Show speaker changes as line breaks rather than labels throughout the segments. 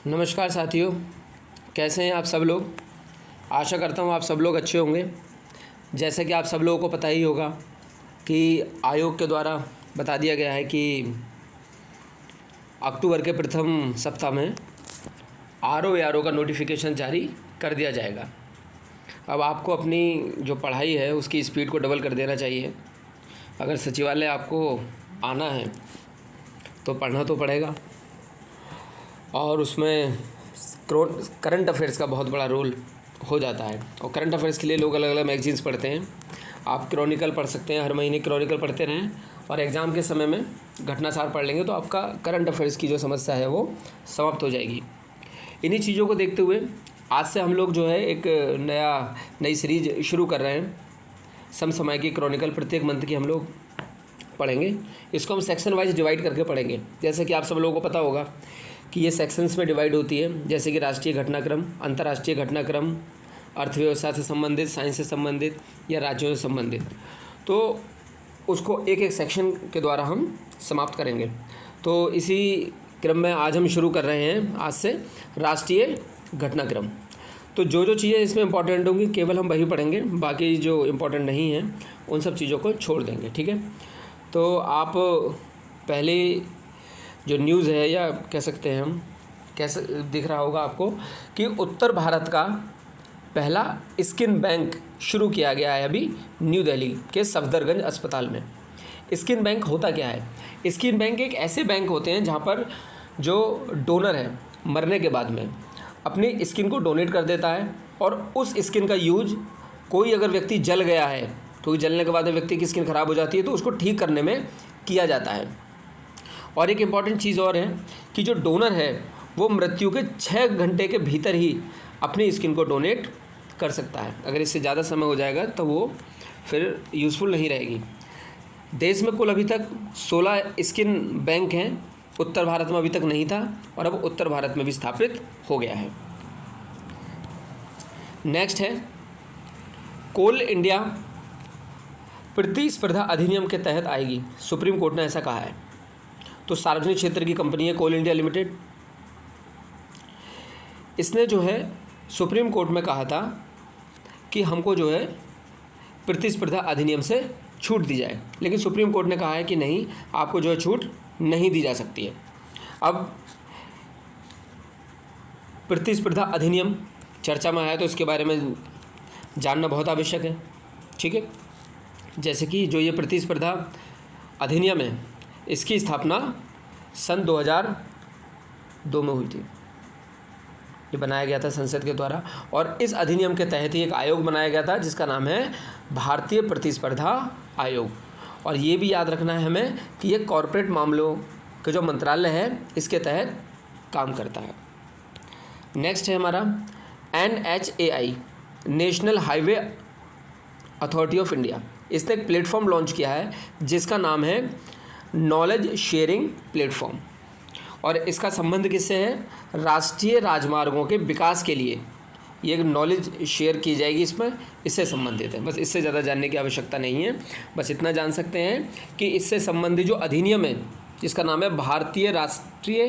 नमस्कार साथियों, कैसे हैं आप सब लोग। आशा करता हूँ आप सब लोग अच्छे होंगे। जैसे कि आप सब लोगों को पता ही होगा कि आयोग के द्वारा बता दिया गया है कि अक्टूबर के प्रथम सप्ताह में आरओ का नोटिफिकेशन जारी कर दिया जाएगा। अब आपको अपनी जो पढ़ाई है उसकी स्पीड को डबल कर देना चाहिए। अगर सचिवालय आपको आना है तो पढ़ना तो पड़ेगा, और उसमें करंट अफेयर्स का बहुत बड़ा रोल हो जाता है। और करंट अफेयर्स के लिए लोग अलग अलग मैगजीन्स पढ़ते हैं। आप क्रॉनिकल पढ़ सकते हैं, हर महीने क्रॉनिकल पढ़ते रहें और एग्ज़ाम के समय में घटनासार पढ़ लेंगे तो आपका करंट अफेयर्स की जो समस्या है वो समाप्त हो जाएगी। इन्हीं चीज़ों को देखते हुए आज से हम लोग जो है एक नई सीरीज शुरू कर रहे हैं। समसामयिकी क्रॉनिकल प्रत्येक मंथ की हम लोग पढ़ेंगे। इसको हम सेक्शन वाइज डिवाइड करके पढ़ेंगे। जैसे कि आप सब लोगों को पता होगा कि ये सेक्शंस में डिवाइड होती है, जैसे कि राष्ट्रीय घटनाक्रम, अंतर्राष्ट्रीय घटनाक्रम, अर्थव्यवस्था से संबंधित, साइंस से संबंधित या राज्यों से संबंधित। तो उसको एक एक सेक्शन के द्वारा हम समाप्त करेंगे। तो इसी क्रम में आज हम शुरू कर रहे हैं आज से राष्ट्रीय घटनाक्रम। तो जो चीज़ें इसमें इंपॉर्टेंट होंगी केवल हम वही पढ़ेंगे, बाकी जो इम्पोर्टेंट नहीं हैं उन सब चीज़ों को छोड़ देंगे। ठीक है, तो आप पहले जो न्यूज़ है या कह सकते हैं हम, कैसे दिख रहा होगा आपको कि उत्तर भारत का पहला स्किन बैंक शुरू किया गया है अभी न्यू दिल्ली के सफदरगंज अस्पताल में। स्किन बैंक होता क्या है? स्किन बैंक एक ऐसे बैंक होते हैं जहाँ पर जो डोनर है मरने के बाद में अपनी स्किन को डोनेट कर देता है, और उस स्किन का यूज कोई अगर व्यक्ति जल गया है, क्योंकि जलने के बाद व्यक्ति की स्किन ख़राब हो जाती है, तो उसको ठीक करने में किया जाता है। और एक इम्पॉर्टेंट चीज़ और है कि जो डोनर है वो मृत्यु के 6 घंटे के भीतर ही अपनी स्किन को डोनेट कर सकता है। अगर इससे ज़्यादा समय हो जाएगा तो वो फिर यूज़फुल नहीं रहेगी। देश में कुल अभी तक 16 स्किन बैंक हैं। उत्तर भारत में अभी तक नहीं था और अब उत्तर भारत में भी स्थापित हो गया है। नेक्स्ट है कोल इंडिया प्रतिस्पर्धा अधिनियम के तहत आएगी। सुप्रीम कोर्ट ने ऐसा कहा है। तो सार्वजनिक क्षेत्र की कंपनी है कोल इंडिया लिमिटेड। इसने जो है सुप्रीम कोर्ट में कहा था कि हमको जो है प्रतिस्पर्धा अधिनियम से छूट दी जाए, लेकिन सुप्रीम कोर्ट ने कहा है कि नहीं, आपको जो है छूट नहीं दी जा सकती है। अब प्रतिस्पर्धा अधिनियम चर्चा में आया तो इसके बारे में जानना बहुत आवश्यक है। ठीक है, जैसे कि जो ये प्रतिस्पर्धा अधिनियम है इसकी स्थापना सन 2002 में हुई थी। ये बनाया गया था संसद के द्वारा, और इस अधिनियम के तहत ही एक आयोग बनाया गया था जिसका नाम है भारतीय प्रतिस्पर्धा आयोग। और ये भी याद रखना है हमें कि ये कॉरपोरेट मामलों का जो मंत्रालय है इसके तहत काम करता है। नेक्स्ट है हमारा NHAI, national highway authority of India. इसने एक प्लेटफॉर्म लॉन्च किया है जिसका नाम है नॉलेज शेयरिंग प्लेटफॉर्म, और इसका संबंध किससे है? राष्ट्रीय राजमार्गों के विकास के लिए ये नॉलेज शेयर की जाएगी, इससे संबंधित है। बस इससे ज़्यादा जानने की आवश्यकता नहीं है। बस इतना जान सकते हैं कि इससे संबंधित जो अधिनियम है जिसका नाम है भारतीय राष्ट्रीय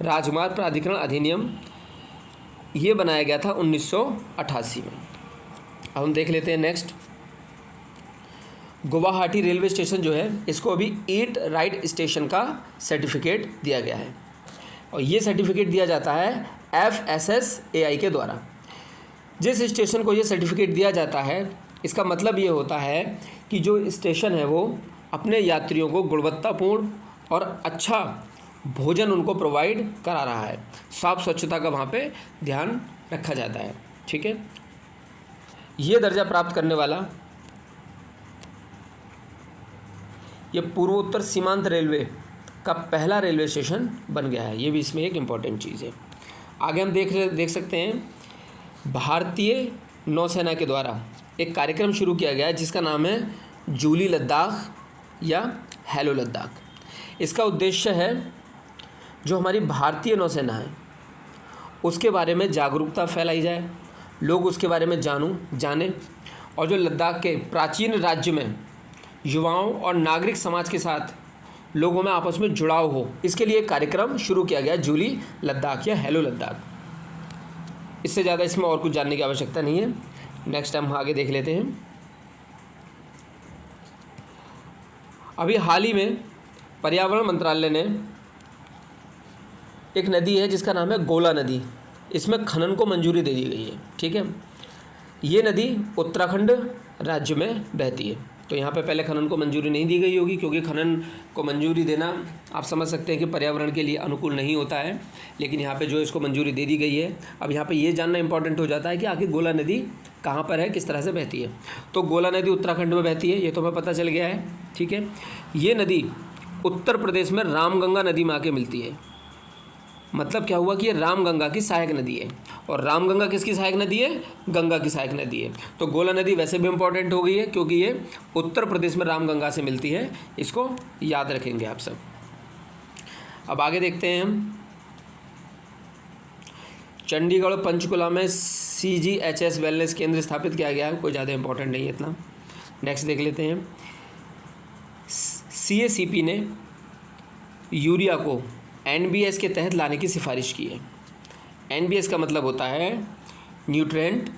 राजमार्ग प्राधिकरण अधिनियम, ये बनाया गया था 1988 में। अब हम देख लेते हैं नेक्स्ट। गुवाहाटी रेलवे स्टेशन जो है इसको अभी ईट राइट स्टेशन का सर्टिफिकेट दिया गया है, और ये सर्टिफिकेट दिया जाता है FSSAI के द्वारा। जिस स्टेशन को ये सर्टिफिकेट दिया जाता है इसका मतलब ये होता है कि जो स्टेशन है वो अपने यात्रियों को गुणवत्तापूर्ण और अच्छा भोजन उनको प्रोवाइड करा रहा है। साफ स्वच्छता का वहाँ पे ध्यान रखा जाता है। ठीक है, ये दर्जा प्राप्त करने वाला ये पूर्वोत्तर सीमांत रेलवे का पहला रेलवे स्टेशन बन गया है। ये भी इसमें एक इम्पॉर्टेंट चीज़ है। आगे हम देख सकते हैं भारतीय नौसेना के द्वारा एक कार्यक्रम शुरू किया गया है जिसका नाम है जूली लद्दाख या हेलो लद्दाख। इसका उद्देश्य है जो हमारी भारतीय नौसेना है उसके बारे में जागरूकता फैलाई जाए, लोग उसके बारे में जाने, और जो लद्दाख के प्राचीन राज्य में युवाओं और नागरिक समाज के साथ लोगों में आपस में जुड़ाव हो, इसके लिए एक कार्यक्रम शुरू किया गया, जूली लद्दाख या हेलो लद्दाख। इससे ज़्यादा इसमें और कुछ जानने की आवश्यकता नहीं है। नेक्स्ट हम आगे देख लेते हैं। अभी हाल ही में पर्यावरण मंत्रालय ने एक नदी है जिसका नाम है गोला नदी, इसमें खनन को मंजूरी दे दी गई है। ठीक है, ये नदी उत्तराखंड राज्य में बहती है। तो यहाँ पे पहले खनन को मंजूरी नहीं दी गई होगी, क्योंकि खनन को मंजूरी देना आप समझ सकते हैं कि पर्यावरण के लिए अनुकूल नहीं होता है, लेकिन यहाँ पे जो इसको मंजूरी दे दी गई है। अब यहाँ पे ये जानना इंपॉर्टेंट हो जाता है कि आखिर गोला नदी कहाँ पर है, किस तरह से बहती है। तो गोला नदी उत्तराखंड में बहती है, ये तो हमें पता चल गया है। ठीक है, ये नदी उत्तर प्रदेश में रामगंगा नदी में आके मिलती है। मतलब क्या हुआ कि ये रामगंगा की सहायक नदी है, और रामगंगा किसकी सहायक नदी है, गंगा की सहायक नदी है। तो गोला नदी वैसे भी इम्पॉर्टेंट हो गई है, क्योंकि ये उत्तर प्रदेश में रामगंगा से मिलती है, इसको याद रखेंगे आप सब। अब आगे देखते हैं हम। चंडीगढ़ और पंचकुला में CGHS वेलनेस केंद्र स्थापित किया गया है, कोई ज़्यादा इंपॉर्टेंट नहीं है इतना। नेक्स्ट देख लेते हैं। CACP ने यूरिया को NBS के तहत लाने की सिफारिश की है। NBS का मतलब होता है न्यूट्रिएंट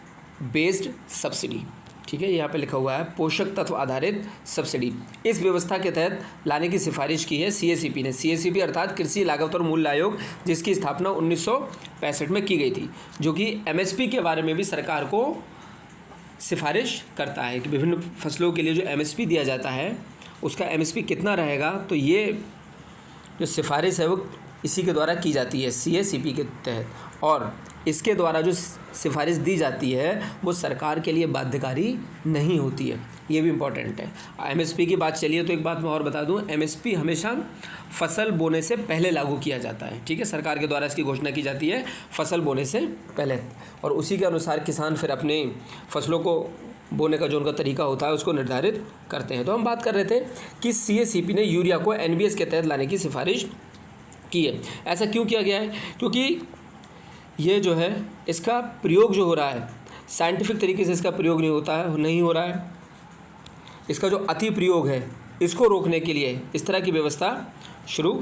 बेस्ड सब्सिडी। ठीक है, यहाँ पे लिखा हुआ है पोषक तत्व आधारित सब्सिडी। इस व्यवस्था के तहत लाने की सिफारिश की है CACP ने। CACP अर्थात कृषि लागत और मूल्य आयोग, जिसकी स्थापना 1965 में की गई थी, जो कि MSP के बारे में भी सरकार को सिफारिश करता है कि विभिन्न फसलों के लिए जो MSP दिया जाता है उसका MSP कितना रहेगा। तो ये जो सिफारिश है वो इसी के द्वारा की जाती है, CACP के तहत, और इसके द्वारा जो सिफारिश दी जाती है वो सरकार के लिए बाध्यकारी नहीं होती है। ये भी इम्पॉर्टेंट है। MSP की बात चलिए तो एक बात मैं और बता दूं, MSP हमेशा फसल बोने से पहले लागू किया जाता है। ठीक है, सरकार के द्वारा इसकी घोषणा की जाती है फसल बोने से पहले, और उसी के अनुसार किसान फिर अपने फसलों को बोने का जो उनका तरीका होता है उसको निर्धारित करते हैं। तो हम बात कर रहे थे कि CACP ने यूरिया को NBS के तहत लाने की सिफारिश की है। ऐसा क्यों किया गया है, क्योंकि ये जो है इसका प्रयोग जो हो रहा है साइंटिफिक तरीके से इसका प्रयोग नहीं हो रहा है। इसका जो अति प्रयोग है इसको रोकने के लिए इस तरह की व्यवस्था शुरू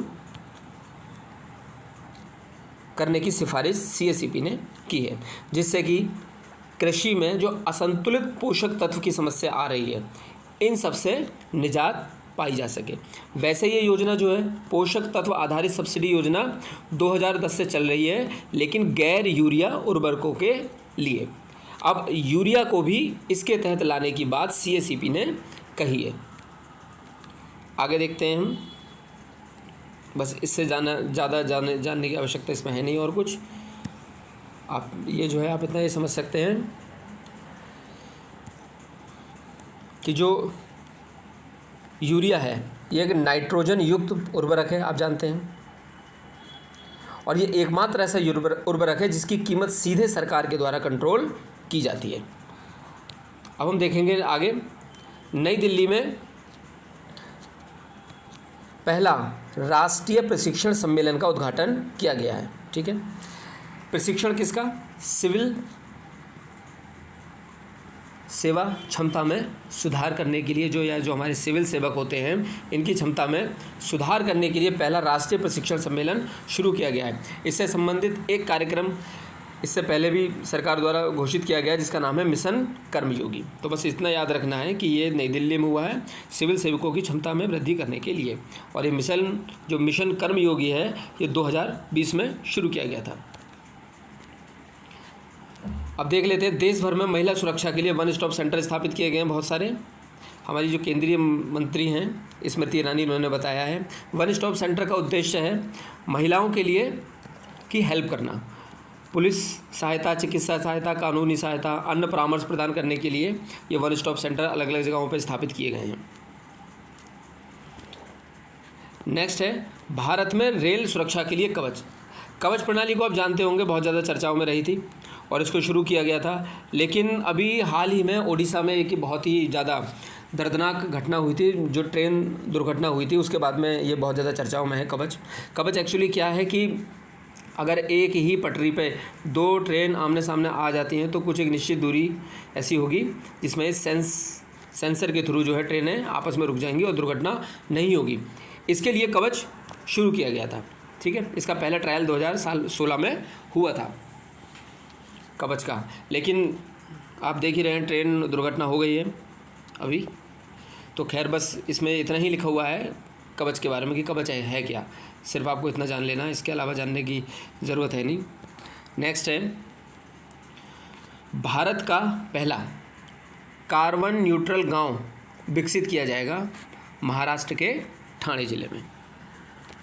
करने की सिफारिश CACP ने की है, जिससे कि कृषि में जो असंतुलित पोषक तत्व की समस्या आ रही है इन सब से निजात पाई जा सके। वैसे ये योजना जो है पोषक तत्व आधारित सब्सिडी योजना 2010 से चल रही है, लेकिन गैर यूरिया उर्वरकों के लिए। अब यूरिया को भी इसके तहत लाने की बात CACP ने कही है। आगे देखते हैं हम। बस इससे ज़्यादा जानने की आवश्यकता इसमें है नहीं और कुछ। आप ये जो है आप इतना ये समझ सकते हैं कि जो यूरिया है ये एक नाइट्रोजन युक्त उर्वरक है, आप जानते हैं, और ये एकमात्र ऐसा उर्वरक है जिसकी कीमत सीधे सरकार के द्वारा कंट्रोल की जाती है। अब हम देखेंगे आगे। नई दिल्ली में पहला राष्ट्रीय प्रशिक्षण सम्मेलन का उद्घाटन किया गया है। ठीक है, प्रशिक्षण किसका, सिविल सेवा क्षमता में सुधार करने के लिए जो हमारे सिविल सेवक होते हैं इनकी क्षमता में सुधार करने के लिए पहला राष्ट्रीय प्रशिक्षण सम्मेलन शुरू किया गया है। इससे संबंधित एक कार्यक्रम इससे पहले भी सरकार द्वारा घोषित किया गया है जिसका नाम है मिशन कर्मयोगी। तो बस इतना याद रखना है कि ये नई दिल्ली में हुआ है सिविल सेवकों की क्षमता में वृद्धि करने के लिए, और ये मिशन कर्मयोगी है ये 2020 में शुरू किया गया था। अब देख लेते हैं, देश भर में महिला सुरक्षा के लिए वन स्टॉप सेंटर स्थापित किए गए हैं बहुत सारे। हमारी जो केंद्रीय मंत्री हैं स्मृति ईरानी उन्होंने बताया है वन स्टॉप सेंटर का उद्देश्य है महिलाओं के लिए की हेल्प करना, पुलिस सहायता, चिकित्सा सहायता, कानूनी सहायता, अन्य परामर्श प्रदान करने के लिए ये वन स्टॉप सेंटर अलग अलग जगहों पर स्थापित किए गए हैं। नेक्स्ट है भारत में रेल सुरक्षा के लिए कवच प्रणाली को आप जानते होंगे, बहुत ज़्यादा चर्चाओं में रही थी और इसको शुरू किया गया था। लेकिन अभी हाल ही में ओडिशा में एक बहुत ही ज़्यादा दर्दनाक घटना हुई थी, जो ट्रेन दुर्घटना हुई थी, उसके बाद में ये बहुत ज़्यादा चर्चाओं में है कवच एक्चुअली क्या है कि अगर एक ही पटरी पे दो ट्रेन आमने सामने आ जाती हैं तो कुछ एक निश्चित दूरी ऐसी होगी जिसमें सेंसर के थ्रू जो है ट्रेनें आपस में रुक जाएंगी और दुर्घटना नहीं होगी। इसके लिए कवच शुरू किया गया था। ठीक है, इसका पहला ट्रायल 2016 में हुआ था कवच का, लेकिन आप देख ही रहे हैं ट्रेन दुर्घटना हो गई है अभी। तो खैर बस इसमें इतना ही लिखा हुआ है कवच के बारे में कि कवच है क्या, सिर्फ आपको इतना जान लेना है, इसके अलावा जानने की ज़रूरत है नहीं। नेक्स्ट है, भारत का पहला कार्बन न्यूट्रल गांव विकसित किया जाएगा महाराष्ट्र के ठाणे ज़िले में।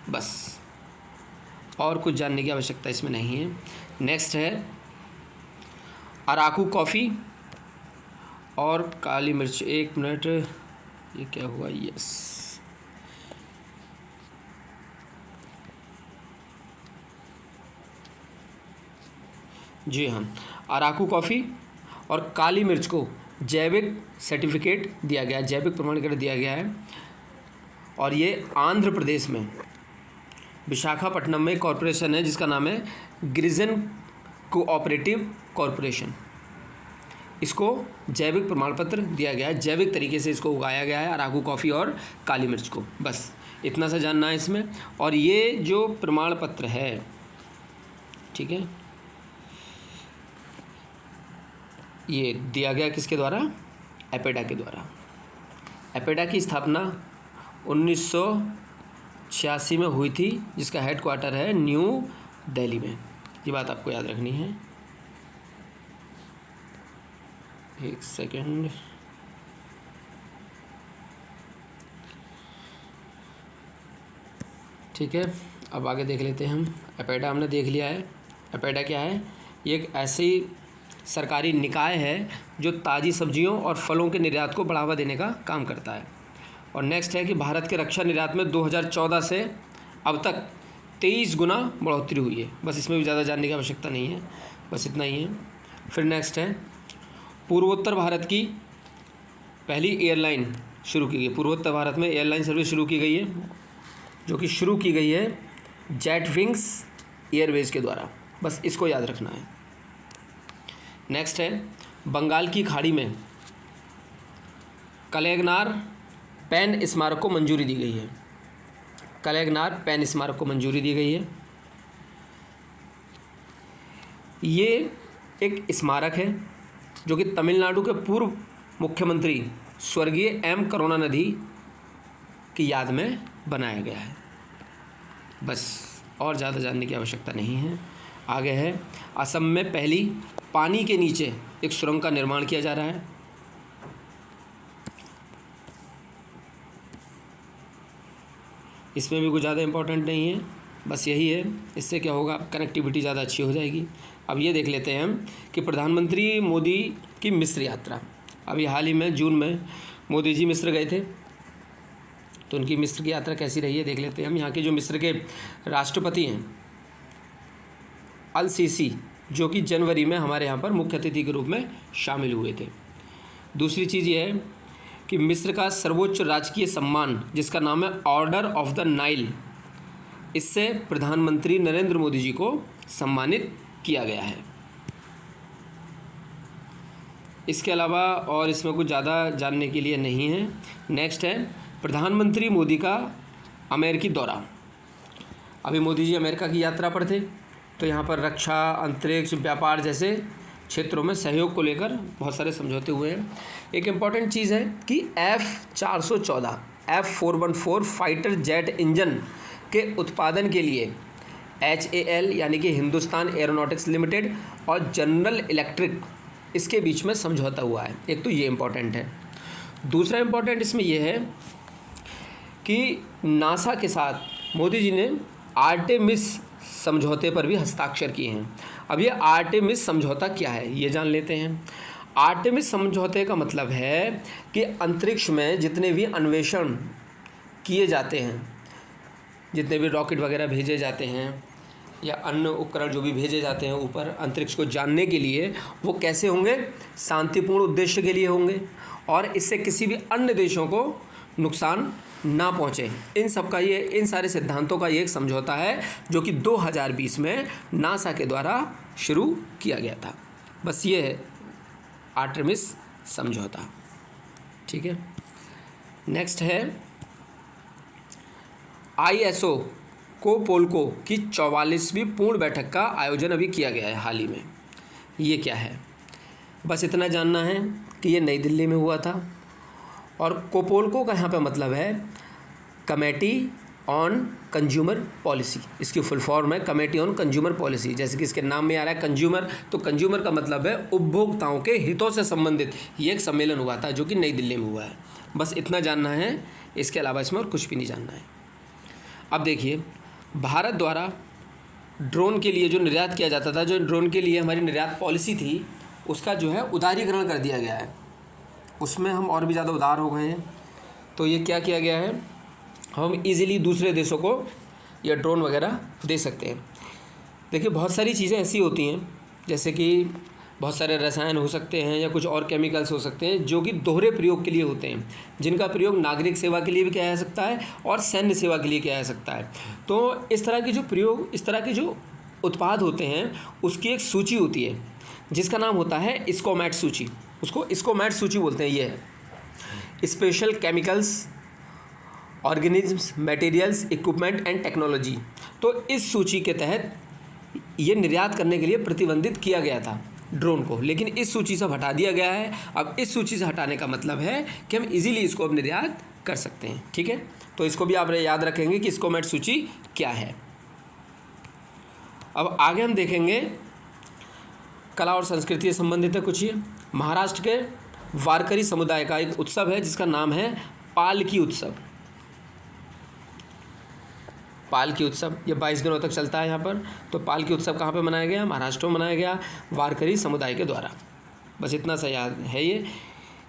बस और कुछ जानने की आवश्यकता इसमें नहीं है। नेक्स्ट है अराकू कॉफ़ी और काली मिर्च। एक मिनट, ये क्या हुआ? यस, जी हाँ, अराकू कॉफ़ी और काली मिर्च को जैविक सर्टिफिकेट दिया गया है, जैविक प्रमाणीकरण दिया गया है। और ये आंध्र प्रदेश में विशाखापट्टनम में कॉरपोरेशन है जिसका नाम है गिरिजन कोऑपरेटिव कॉरपोरेशन। इसको जैविक प्रमाण पत्र दिया गया है, जैविक तरीके से इसको उगाया गया है अराकू कॉफ़ी और काली मिर्च को। बस इतना सा जानना है इसमें। और ये जो प्रमाण पत्र है, ठीक है, ये दिया गया किसके द्वारा? एपेडा के द्वारा। एपेडा की स्थापना 1986 में हुई थी, जिसका हेडक्वार्टर है न्यू दिल्ली में। ये बात आपको याद रखनी है। एक सेकंड, ठीक है, अब आगे देख लेते हैं हम। एपेडा हमने देख लिया है। एपेडा क्या है? ये एक ऐसी सरकारी निकाय है जो ताज़ी सब्जियों और फलों के निर्यात को बढ़ावा देने का काम करता है। और नेक्स्ट है कि भारत के रक्षा निर्यात में 2014 से अब तक 23 गुना बढ़ोतरी हुई है। बस इसमें भी ज़्यादा जानने की आवश्यकता नहीं है, बस इतना ही है। फिर नेक्स्ट है पूर्वोत्तर भारत की पहली एयरलाइन शुरू की गई। पूर्वोत्तर भारत में एयरलाइन सर्विस शुरू की गई है, जो कि शुरू की गई है जेट विंग्स एयरवेज के द्वारा। बस इसको याद रखना है। नेक्स्ट है बंगाल की खाड़ी में कलेगनार पैन स्मारक को मंजूरी दी गई है। कलेगनार पैन स्मारक को मंजूरी दी गई है। ये एक स्मारक है जो कि तमिलनाडु के पूर्व मुख्यमंत्री स्वर्गीय एम करुणानिधि की याद में बनाया गया है। बस और ज़्यादा जानने की आवश्यकता नहीं है। आगे है असम में पहली पानी के नीचे एक सुरंग का निर्माण किया जा रहा है। इसमें भी कुछ ज़्यादा इम्पोर्टेंट नहीं है, बस यही है। इससे क्या होगा, कनेक्टिविटी ज़्यादा अच्छी हो जाएगी। अब ये देख लेते हैं हम कि प्रधानमंत्री मोदी की मिस्र यात्रा। अभी हाल ही में जून में मोदी जी मिस्र गए थे, तो उनकी मिस्र की यात्रा कैसी रही है देख लेते हैं हम। यहाँ के जो मिस्र के राष्ट्रपति हैं अल सीसी, जो कि जनवरी में हमारे यहाँ पर मुख्य अतिथि के रूप में शामिल हुए थे। दूसरी चीज़ ये है कि मिस्र का सर्वोच्च राजकीय सम्मान जिसका नाम है ऑर्डर ऑफ द नाइल, इससे प्रधानमंत्री नरेंद्र मोदी जी को सम्मानित किया गया है। इसके अलावा और इसमें कुछ ज़्यादा जानने के लिए नहीं है। नेक्स्ट है प्रधानमंत्री मोदी का अमेरिकी दौरा। अभी मोदी जी अमेरिका की यात्रा पर थे, तो यहाँ पर रक्षा, अंतरिक्ष, व्यापार जैसे क्षेत्रों में सहयोग को लेकर बहुत सारे समझौते हुए हैं। एक इम्पॉर्टेंट चीज़ है कि F414 F414 fighter jet engine के उत्पादन के लिए HAL यानी कि हिंदुस्तान एरोनॉटिक्स लिमिटेड और जनरल इलेक्ट्रिक इसके बीच में समझौता हुआ है। एक तो ये इम्पॉर्टेंट है। दूसरा इम्पॉर्टेंट इसमें यह है कि नासा के साथ मोदी जी ने आर्टेमिस समझौते पर भी हस्ताक्षर किए हैं। अब ये आर्टेमिस समझौता क्या है ये जान लेते हैं। आर्टेमिस समझौते का मतलब है कि अंतरिक्ष में जितने भी अन्वेषण किए जाते हैं, जितने भी रॉकेट वगैरह भेजे जाते हैं या अन्य उपकरण जो भी भेजे जाते हैं ऊपर अंतरिक्ष को जानने के लिए, वो कैसे होंगे? शांतिपूर्ण उद्देश्य के लिए होंगे और इससे किसी भी अन्य देशों को नुकसान ना पहुँचे। इन सारे सिद्धांतों का ये एक समझौता है जो कि 2020 में नासा के द्वारा शुरू किया गया था। बस ये है आर्टेमिस समझौता। ठीक है। नेक्स्ट है ISO कोपोल्को की 44वीं पूर्ण बैठक का आयोजन अभी किया गया है हाल ही में। ये क्या है, बस इतना जानना है कि ये नई दिल्ली में हुआ था। और कोपोल्को का यहाँ पे मतलब है कमेटी ऑन कंज्यूमर पॉलिसी, इसकी फुल फॉर्म है कमेटी ऑन कंज्यूमर पॉलिसी। जैसे कि इसके नाम में आ रहा है कंज्यूमर, तो कंज्यूमर का मतलब है उपभोक्ताओं के हितों से संबंधित ये एक सम्मेलन हुआ था जो कि नई दिल्ली में हुआ है। बस इतना जानना है, इसके अलावा इसमें और कुछ भी नहीं जानना है। अब देखिए, भारत द्वारा ड्रोन के लिए जो निर्यात किया जाता था, जो ड्रोन के लिए हमारी निर्यात पॉलिसी थी, उसका जो है उदारीकरण कर दिया गया है। उसमें हम और भी ज़्यादा उदार हो गए हैं। तो ये क्या किया गया है, हम इजीली दूसरे देशों को ये ड्रोन वगैरह दे सकते हैं। देखिए, बहुत सारी चीज़ें ऐसी होती हैं, जैसे कि बहुत सारे रसायन हो सकते हैं या कुछ और केमिकल्स हो सकते हैं जो कि दोहरे प्रयोग के लिए होते हैं, जिनका प्रयोग नागरिक सेवा के लिए भी किया जा सकता है और सैन्य सेवा के लिए किया जा सकता है। तो इस तरह के जो उत्पाद होते हैं उसकी एक सूची होती है जिसका नाम होता है इस्कोमैट सूची। उसको इस्कोमैट सूची बोलते हैं। ये है special chemicals, organisms, materials, equipment and technology. तो इस सूची के तहत ये निर्यात करने के लिए प्रतिबंधित किया गया था ड्रोन को, लेकिन इस सूची से हटा दिया गया है। अब इस सूची से हटाने का मतलब है कि हम इजीली इसको अब निर्यात कर सकते हैं। ठीक है, तो इसको भी आप याद रखेंगे कि इस्कोमैट सूची क्या है। अब आगे हम देखेंगे कला और संस्कृति से संबंधित है कुछ। ये महाराष्ट्र के वारकरी समुदाय का एक उत्सव है जिसका नाम है पालकी उत्सव। पालकी उत्सव ये 22 दिनों तक चलता है यहाँ पर। तो पालकी उत्सव कहाँ पे मनाया गया, महाराष्ट्र में मनाया गया, वारकरी समुदाय के द्वारा। बस इतना सा याद है ये।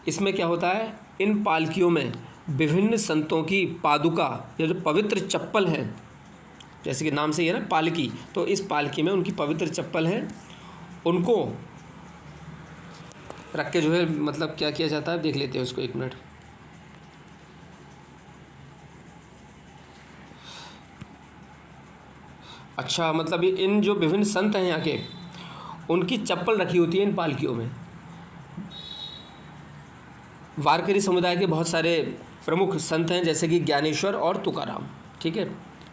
इसमें क्या होता है, इन पालकियों में विभिन्न संतों की पादुका या जो पवित्र चप्पल है, जैसे कि नाम से ही है ना पालकी, तो इस पालकी में उनकी पवित्र चप्पल है, उनको रख के जो है मतलब क्या किया जाता है, देख लेते हैं उसको एक मिनट। अच्छा, मतलब ये इन जो विभिन्न संत हैं यहाँ के, उनकी चप्पल रखी होती है इन पालकियों में। वारकरी समुदाय के बहुत सारे प्रमुख संत हैं जैसे कि ज्ञानेश्वर और तुकाराम। ठीक है,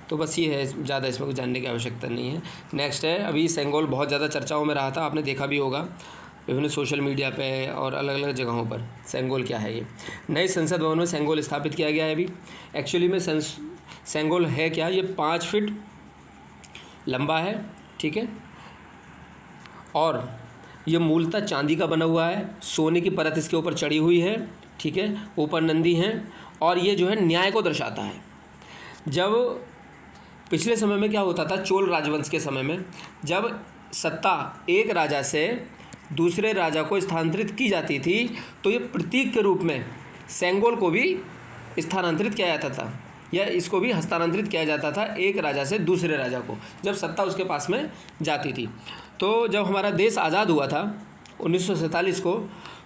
तो बस ये है, ज़्यादा इसमें कुछ जानने की आवश्यकता नहीं है। नेक्स्ट है, अभी सेंगोल बहुत ज़्यादा चर्चाओं में रहा था, आपने देखा भी होगा विभिन्न सोशल मीडिया पे और अलग अलग जगहों पर। सेंगोल क्या है, ये नए संसद भवन में सेंगोल स्थापित किया गया है अभी। एक्चुअली में सेंगोल है क्या, ये 5 फीट लंबा है। ठीक है, और ये मूलतः चांदी का बना हुआ है, सोने की परत इसके ऊपर चढ़ी हुई है। ठीक है, ऊपर नंदी हैं, और ये जो है न्याय को दर्शाता है। जब पिछले समय में क्या होता था, चोल राजवंश के समय में जब सत्ता एक राजा से दूसरे राजा को स्थानांतरित की जाती थी, तो ये प्रतीक के रूप में सेंगोल को भी स्थानांतरित किया जाता था, या इसको भी हस्तांतरित किया जाता था एक राजा से दूसरे राजा को, जब सत्ता उसके पास में जाती थी। तो जब हमारा देश आज़ाद हुआ था 1947 को,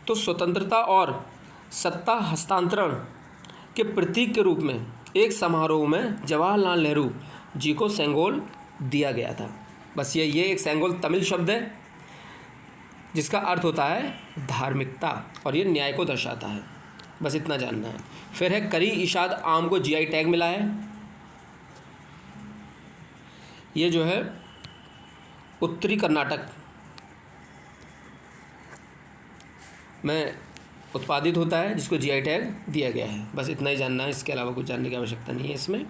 तो स्वतंत्रता और सत्ता हस्तांतरण के प्रतीक के रूप में एक समारोह में जवाहरलाल नेहरू जी को सेंगोल दिया गया था। बस ये एक सेंगोल तमिल शब्द है जिसका अर्थ होता है धार्मिकता, और ये न्याय को दर्शाता है। बस इतना जानना है। फिर है करी इशाद आम को जीआई टैग मिला है। ये जो है उत्तरी कर्नाटक में उत्पादित होता है जिसको जीआई टैग दिया गया है। बस इतना ही जानना है, इसके अलावा कुछ जानने की आवश्यकता नहीं है इसमें।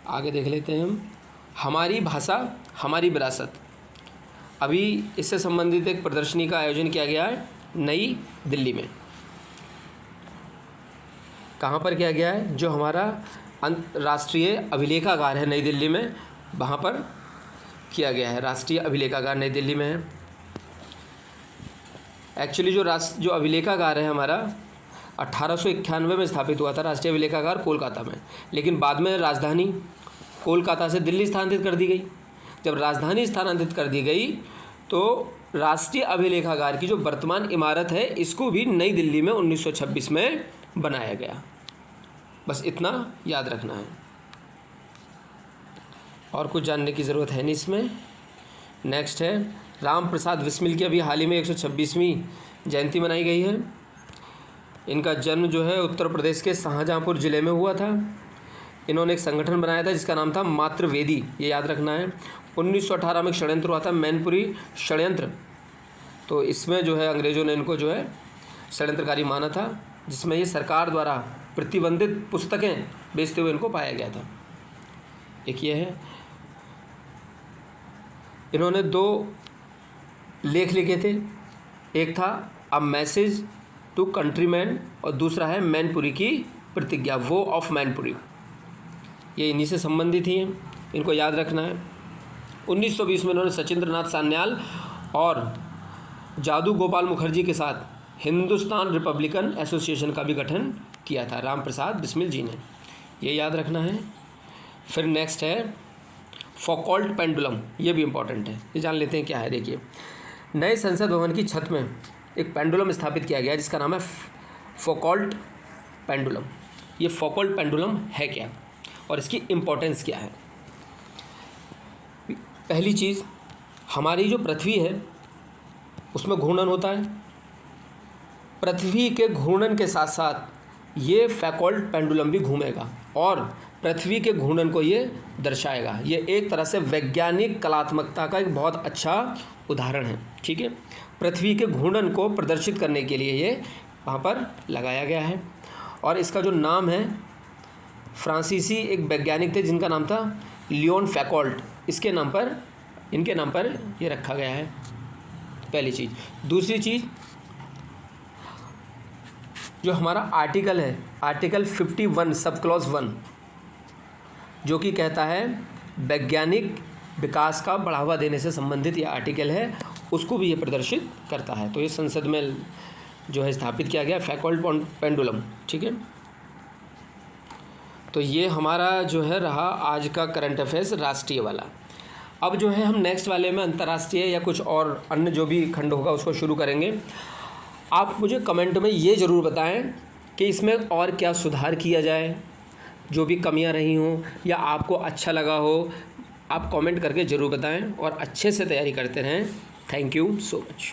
आगे देख लेते हैं हम, हमारी भाषा हमारी विरासत। अभी इससे संबंधित एक प्रदर्शनी का आयोजन किया गया है नई दिल्ली में। कहाँ पर किया गया है, जो हमारा राष्ट्रीय अभिलेखागार है नई दिल्ली में, वहाँ पर किया गया है। राष्ट्रीय अभिलेखागार नई दिल्ली में है। एक्चुअली जो अभिलेखागार है हमारा 1891 में स्थापित हुआ था, राष्ट्रीय अभिलेखागार कोलकाता में, लेकिन बाद में राजधानी कोलकाता से दिल्ली स्थानांतरित कर दी गई। जब राजधानी स्थानांतरित कर दी गई तो राष्ट्रीय अभिलेखागार की जो वर्तमान इमारत है इसको भी नई दिल्ली में 1926 में बनाया गया। बस इतना याद रखना है, और कुछ जानने की ज़रूरत है नहीं इसमें। नेक्स्ट है राम प्रसाद बिस्मिल की अभी हाल ही में 126वीं जयंती मनाई गई है। इनका जन्म जो है उत्तर प्रदेश के शाहजहाँपुर ज़िले में हुआ था। इन्होंने एक संगठन बनाया था जिसका नाम था मातृवेदी, ये याद रखना है। 1918 में एक षड्यंत्र हुआ था, मैनपुरी षड्यंत्र। तो इसमें जो है अंग्रेज़ों ने इनको जो है षड्यंत्रकारी माना था, जिसमें ये सरकार द्वारा प्रतिबंधित पुस्तकें बेचते हुए इनको पाया गया था। एक ये है। इन्होंने 2 लेख लिखे थे, एक था अ मैसेज टू कंट्रीमैन और दूसरा है मैनपुरी की प्रतिज्ञा, वो ऑफ मैनपुरी। ये इन्हीं से संबंधित ही हैं, इनको याद रखना है। 1920 में इन्होंने सचिंद्र नाथ सान्याल और जादू गोपाल मुखर्जी के साथ हिंदुस्तान रिपब्लिकन एसोसिएशन का भी गठन किया था, राम प्रसाद बिस्मिल जी ने, ये याद रखना है। फिर नेक्स्ट है फौकॉल्ट पेंडुलम, ये भी इम्पॉर्टेंट है, ये जान लेते हैं क्या है। देखिए, नए संसद भवन की छत में एक पेंडुलम स्थापित किया गया जिसका नाम है फौकॉल्ट पेंडुलम। ये फौकॉल्ट पेंडुलम है क्या और इसकी इम्पोर्टेंस क्या है? पहली चीज़, हमारी जो पृथ्वी है उसमें घूर्णन होता है। पृथ्वी के घूर्णन के साथ साथ ये फौकॉल्ट पेंडुलम भी घूमेगा और पृथ्वी के घूर्णन को ये दर्शाएगा। ये एक तरह से वैज्ञानिक कलात्मकता का एक बहुत अच्छा उदाहरण है, ठीक है। पृथ्वी के घूर्णन को प्रदर्शित करने के लिए ये वहाँ पर लगाया गया है। और इसका जो नाम है, फ्रांसीसी एक वैज्ञानिक थे जिनका नाम था लियोन फौकॉल्ट, इनके नाम पर ये रखा गया है, पहली चीज़। दूसरी चीज़, जो हमारा आर्टिकल है, आर्टिकल 51 सब क्लॉज 1, जो कि कहता है वैज्ञानिक विकास का बढ़ावा देने से संबंधित ये आर्टिकल है, उसको भी ये प्रदर्शित करता है। तो ये संसद में जो है स्थापित किया गया फौकॉल्ट पेंडुलम, ठीक है। तो ये हमारा जो है रहा आज का करंट अफेयर्स राष्ट्रीय वाला। अब जो है हम नेक्स्ट वाले में अंतर्राष्ट्रीय या कुछ और अन्य जो भी खंड होगा उसको शुरू करेंगे। आप मुझे कमेंट में ये ज़रूर बताएं कि इसमें और क्या सुधार किया जाए, जो भी कमियां रही हों या आपको अच्छा लगा हो, आप कमेंट करके ज़रूर बताएं और अच्छे से तैयारी करते रहें। Thank you so much.